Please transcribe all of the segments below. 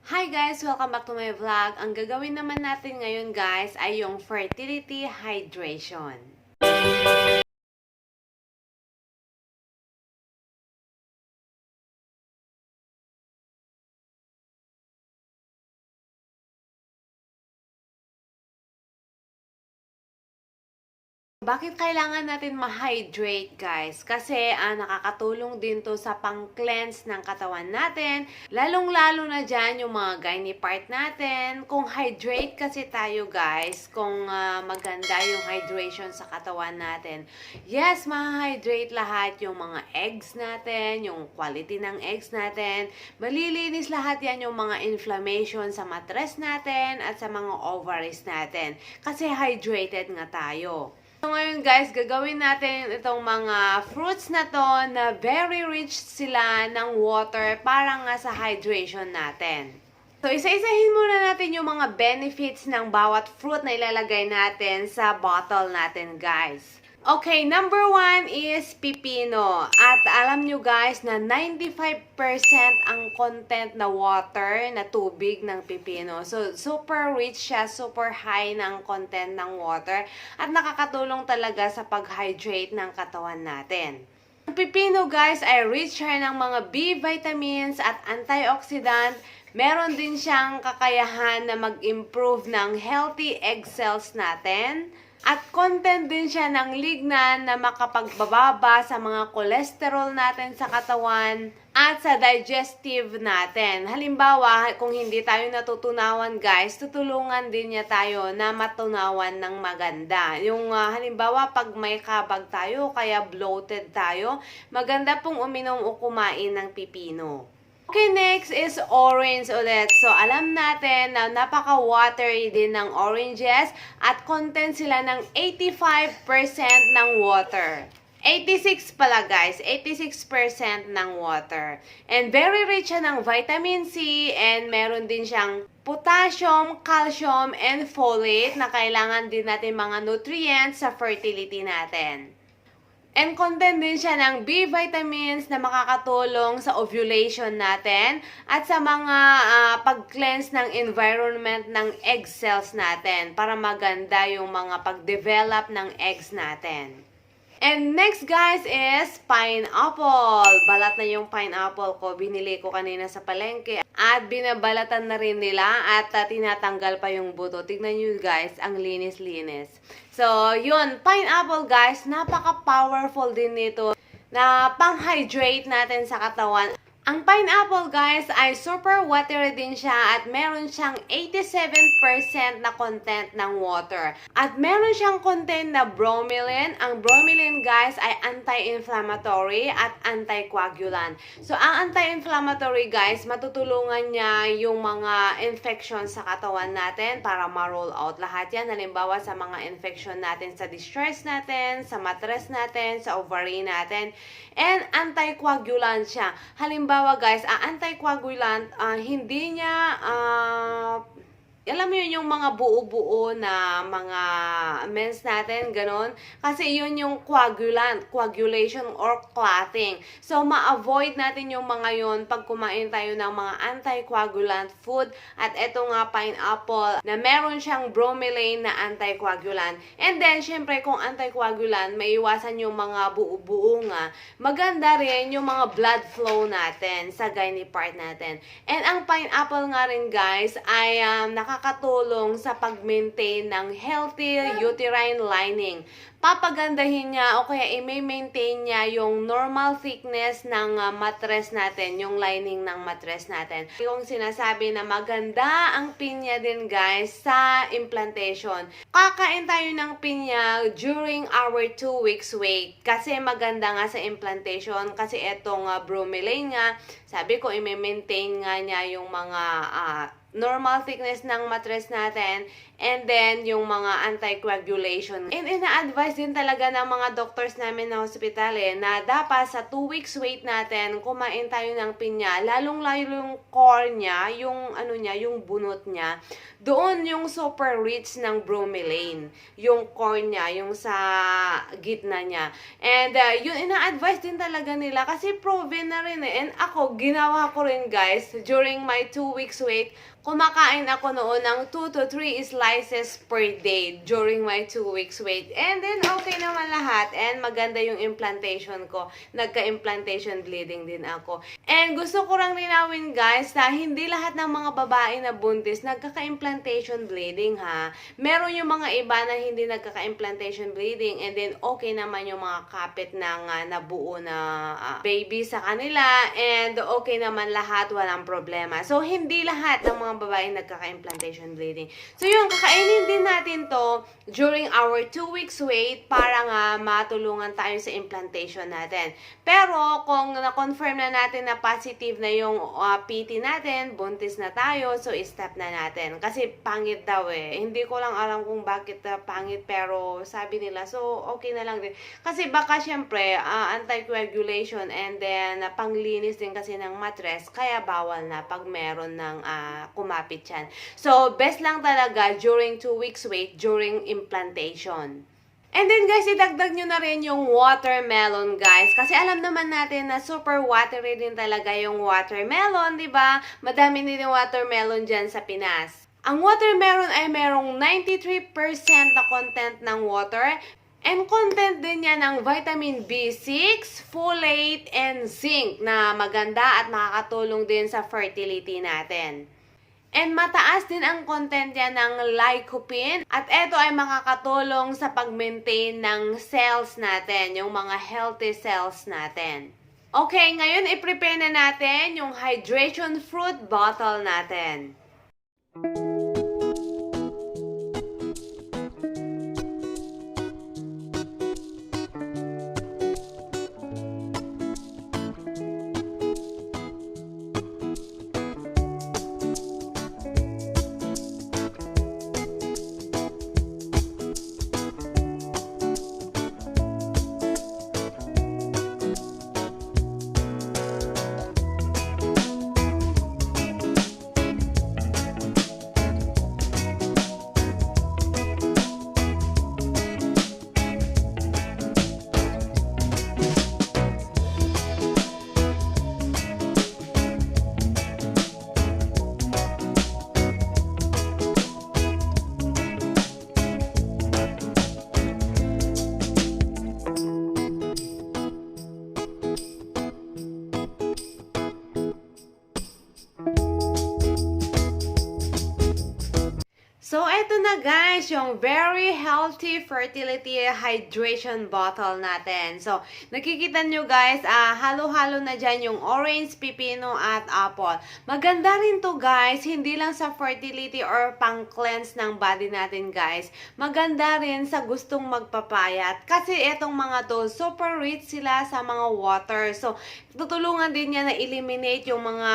Hi guys! Welcome back to my vlog. Ang gagawin naman natin ngayon guys ay yung fertility hydration. Bakit kailangan natin ma-hydrate guys? Kasi nakakatulong din to sa pang-cleanse ng katawan natin. Lalong-lalo na dyan yung mga gynae part natin. Kung hydrate kasi tayo guys, kung maganda yung hydration sa katawan natin, yes, ma-hydrate lahat yung mga eggs natin, yung quality ng eggs natin. Malilinis lahat yan yung mga inflammation sa matres natin at sa mga ovaries natin. Kasi hydrated nga tayo. So ngayon guys, gagawin natin itong mga fruits na to na very rich sila ng water para nga sa hydration natin. So isa-isahin muna natin yung mga benefits ng bawat fruit na ilalagay natin sa bottle natin guys. Okay, number 1 is pipino. At alam nyo guys na 95% ang content na water, na tubig ng pipino. So, super rich siya, super high ng content ng water. At nakakatulong talaga sa pag-hydrate ng katawan natin. Ang pipino guys ay rich siya ng mga B vitamins at antioxidant. Meron din siyang kakayahan na mag-improve ng healthy egg cells natin. At content din siya ng lignan na makapagbababa sa mga cholesterol natin sa katawan at sa digestive natin. Halimbawa, kung hindi tayo natutunawan guys, tutulungan din niya tayo na matunawan ng maganda. Yung halimbawa, pag may kabag tayo, kaya bloated tayo, maganda pong uminom o kumain ng pipino. Okay, next is orange ulit. So, alam natin na napaka-watery din ng oranges at content sila ng 85% ng water. 86 pala guys, 86% ng water. And very rich siya ng vitamin C and meron din siyang potassium, calcium, and folate na kailangan din natin mga nutrients sa fertility natin. And content din siya ng B vitamins na makakatulong sa ovulation natin at sa mga pag-cleanse ng environment ng egg cells natin para maganda yung mga pag-develop ng eggs natin. And next guys is pineapple. Balat na yung pineapple ko. Binili ko kanina sa palengke. At binabalatan na rin nila at tinatanggal pa yung buto. Tignan nyo guys, ang linis-linis. So, yun. Pineapple guys, napaka-powerful din nito na pang-hydrate natin sa katawan. Ang pineapple guys ay super watery din siya at meron siyang 87% na content ng water. At meron siyang content na bromelain. Ang bromelain guys ay anti-inflammatory at anticoagulant. So ang anti-inflammatory guys, matutulungan niya yung mga infection sa katawan natin para ma-roll out lahat yan. Halimbawa sa mga infection natin sa discharge natin, sa matres natin, sa ovary natin. And anticoagulant siya. Halimbawa guys, anticoagulant, hindi niya, alam mo yun yung mga buo-buo na mga mens natin, ganon. Kasi yun yung coagulant, coagulation or clotting. So, ma-avoid natin yung mga yun pag kumain tayo ng mga anticoagulant food. At eto nga pineapple na meron siyang bromelain na anticoagulant. And then, syempre, kung anticoagulant, maiwasan yung mga buo-buo nga. Maganda rin yung mga blood flow natin sa gynae part natin. And ang pineapple nga rin guys ay nakakatulong sa pag-maintain ng healthy uterine lining. Papagandahin niya o kaya i-maintain niya yung normal thickness ng matres natin, yung lining ng matres natin. Yung sinasabi na maganda ang pinya din guys sa implantation. Kakain tayo ng pinya during our 2 weeks wait kasi maganda nga sa implantation kasi etong bromelain nga, sabi ko i-maintain nga niya yung mga normal thickness ng matres natin and then yung mga anticoagulation. And ina-advise ina-advise din talaga ng mga doctors namin na hospital na dapat sa 2 weeks wait natin, kumain tayo ng pinya, lalong-lalo yung core niya, yung ano niya, yung bunot niya. Doon yung super rich ng bromelain, yung core niya, yung sa gitna niya. And yun ina-advise din talaga nila kasi proven na rin And ako, ginawa ko rin guys, during my 2 weeks wait, kumakain ako noon ng 2 to 3 slices per day during my 2 weeks wait. And then, okay naman lahat. And maganda yung implantation ko. Nagka-implantation bleeding din ako. And gusto ko lang linawin guys na hindi lahat ng mga babae na buntis nagkaka-implantation bleeding ha. Meron yung mga iba na hindi nagkaka-implantation bleeding and then okay naman yung mga kapit ng nabuo na baby sa kanila and okay naman lahat, walang problema. So, hindi lahat ng mga babae nagkaka-implantation bleeding. So, yun, kakainin din natin to during our 2 weeks wait para nga matulungan tayo sa implantation natin. Pero, kung na-confirm na natin na positive na yung PT natin, buntis na tayo, so stop na natin. Kasi pangit daw Hindi ko lang alam kung bakit pangit, pero sabi nila, so okay na lang din. Kasi baka syempre, anticoagulation and then panglinis din kasi ng mattress, kaya bawal na pag meron ng kumapit yan. So, best lang talaga during 2 weeks wait, during implantation. And then guys, idagdag nyo na rin yung watermelon guys. Kasi alam naman natin na super watery din talaga yung watermelon, di ba? Madami din yung watermelon dyan sa Pinas. Ang watermelon ay merong 93% na content ng water. And content din niya ng vitamin B6, folate, and zinc na maganda at makakatulong din sa fertility natin. And mataas din ang content niya ng lycopene at ito ay makakatulong sa pag-maintain ng cells natin, yung mga healthy cells natin. Okay, ngayon i-prepare na natin yung hydration fruit bottle natin. So, eto na guys, yung very healthy fertility hydration bottle natin. So, nakikita nyo guys, halo-halo na dyan yung orange, pipino, at apple. Maganda rin to guys, hindi lang sa fertility or pang-cleanse ng body natin guys. Maganda rin sa gustong magpapayat. Kasi etong mga to, super rich sila sa mga water. So, tutulungan din niya na eliminate yung mga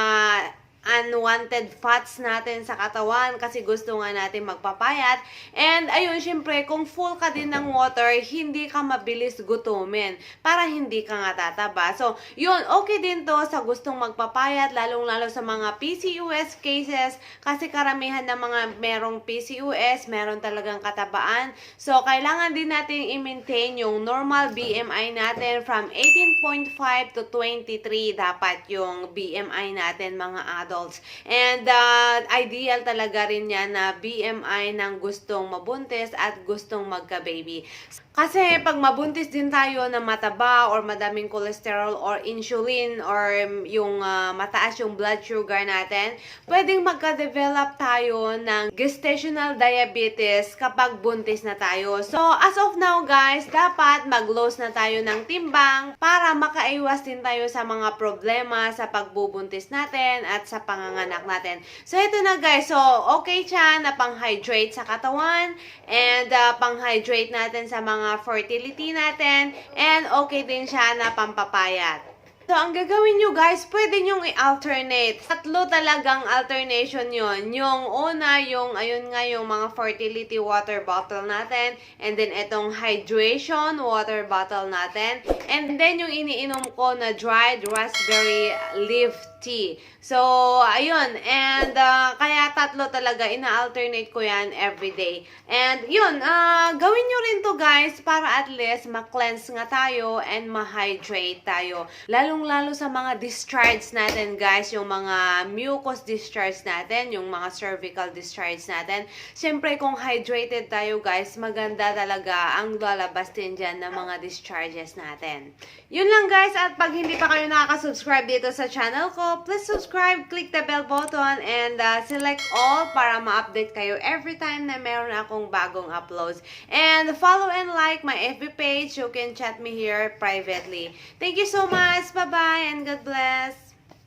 unwanted fats natin sa katawan kasi gusto nga natin magpapayat. And ayun, syempre, kung full ka din ng water, hindi ka mabilis gutumin para hindi ka nga tataba. So, yun, okay din to sa gustong magpapayat, lalong-lalo sa mga PCOS cases kasi karamihan ng mga merong PCOS, meron talagang katabaan. So, kailangan din natin i-maintain yung normal BMI natin from 18.5 to 23 dapat yung BMI natin mga adults. And ideal talaga rin yan na BMI ng gustong mabuntis at gustong magka-baby. Kasi pag mabuntis din tayo na mataba or madaming cholesterol or insulin or yung mataas yung blood sugar natin, pwedeng magka-develop tayo ng gestational diabetes kapag buntis na tayo. So, as of now guys, dapat mag-lose na tayo ng timbang para makaiwas din tayo sa mga problema sa pagbubuntis natin at sa panganganak natin. So, ito na guys. So, okay siya na pang-hydrate sa katawan and pang-hydrate natin sa mga fertility natin and okay din siya na pampapayat. So, ang gagawin nyo guys, pwede nyong i-alternate. Tatlo talagang alternation yon. Yung una, yung, ayun nga, yung mga fertility water bottle natin. And then, itong hydration water bottle natin. And then, yung iniinom ko na dried raspberry leaf tea. So, ayun. And, kaya tatlo talaga, ina-alternate ko yan everyday. And, yun, gawin nyo rin to guys, para at least ma-cleanse nga tayo and ma-hydrate tayo. Lalong-lalo sa mga discharge natin guys, yung mga mucus discharge natin, yung mga cervical discharge natin. Siyempre, kung hydrated tayo guys, maganda talaga ang lalabas din dyan ng mga discharges natin. Yun lang guys, at pag hindi pa kayo nakaka-subscribe dito sa channel ko, please subscribe, click the bell button, and select all para ma-update kayo every time na meron akong bagong uploads. And follow and like my FB page. You can chat me here privately. Thank you so much. Bye-bye and God bless.